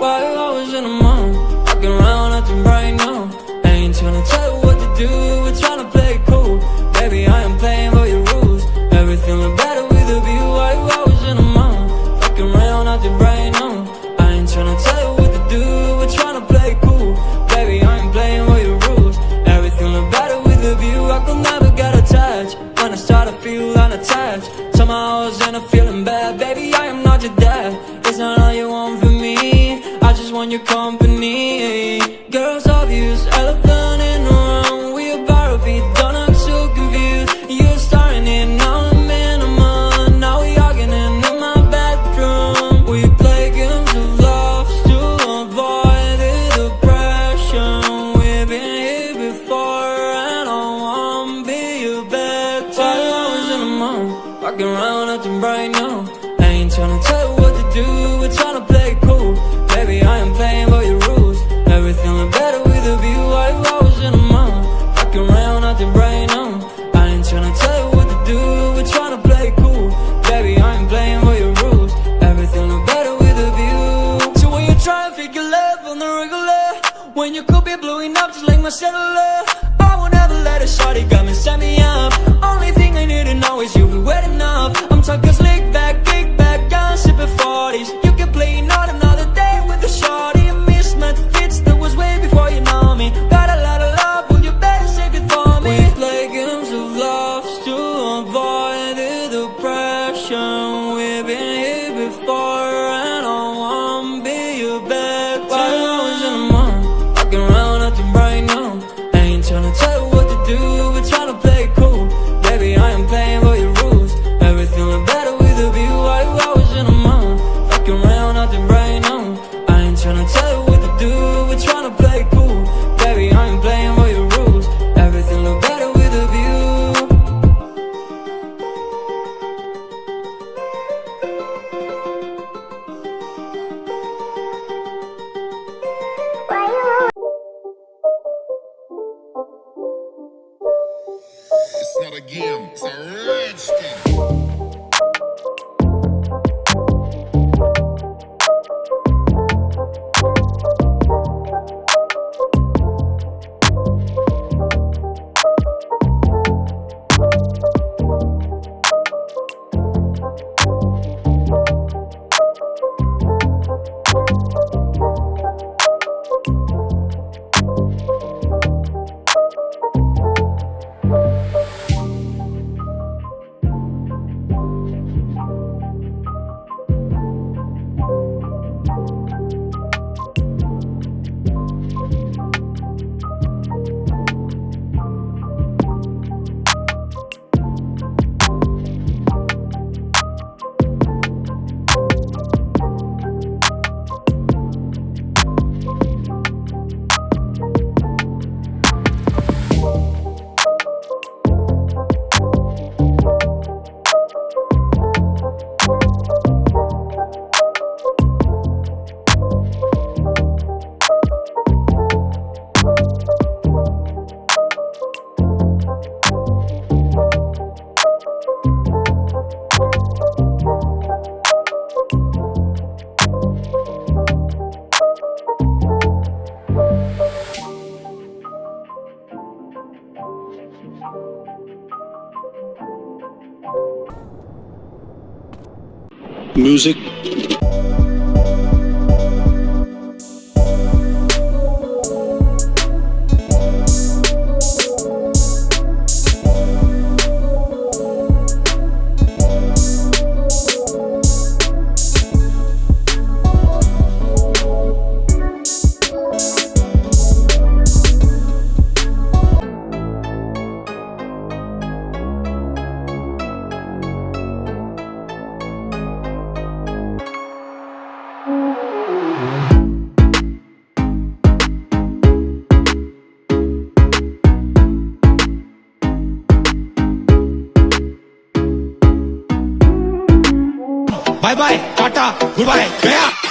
Why you always in the mood? Walking around acting right now. I ain't tryna tell you what to do, we're tryna play it cool. Baby, I am playing by your rules. Everything look better with a view. Why you always in the mood? Walking around acting right now. I ain't tryna tell you what to do, we're tryna play it cool. Baby, I ain't playing by your rules. Everything look better with a view. I could never get attached. When I start to feel unattached, somehow I was in a feeling bad. Baby, I am not your dad. It's not all you want from me, I just want your company. Girls obvious, elephant in the room. We about to be done, I'm so confused. You're starting it, now I'm in a month. Now we arguing in my bedroom. We play games of love to avoid the depression. We've been here before and I wanna be your bed. Why you always in the mood? Walking around acting right now. I ain't tryna tell you what to do, we're tryna play it cool. Baby, I am playing by your rules. Everything look better with a view. Why you always in the mood? Walking around acting right now. I ain't tryna tell you what to do, we're tryna play it cool. Baby, I am playing by your rules. Everything look better with a view. So when you try and figure love on the regular, when you could be blowing up just like my cellular, I won't ever let a shawty come and set me up. Only thing I need to know is you be wet enough. I'm talking slick back, kick back, I'm sipping 40s. You can play not another day with a shawty. A mismatch fits that was way before you know me. Got a lot of love, well you better save it for me. We play games of love to avoid the depression. We've been here before and I wanna be your bed. Why you always in the mood? Walking around acting right now. I ain't tryna tell you what to do, we're tryna play it cool. Baby, I am playing by your rules. Everything look better with a view. Why you always in the mood? Walking around acting right now. I ain't tryna tell you what to do, we're tryna play it cool. Baby, I am playing by your rules. Everything look better with a view. It's not a game, it's a rich thing. Music. Bye bye tata good bye गया।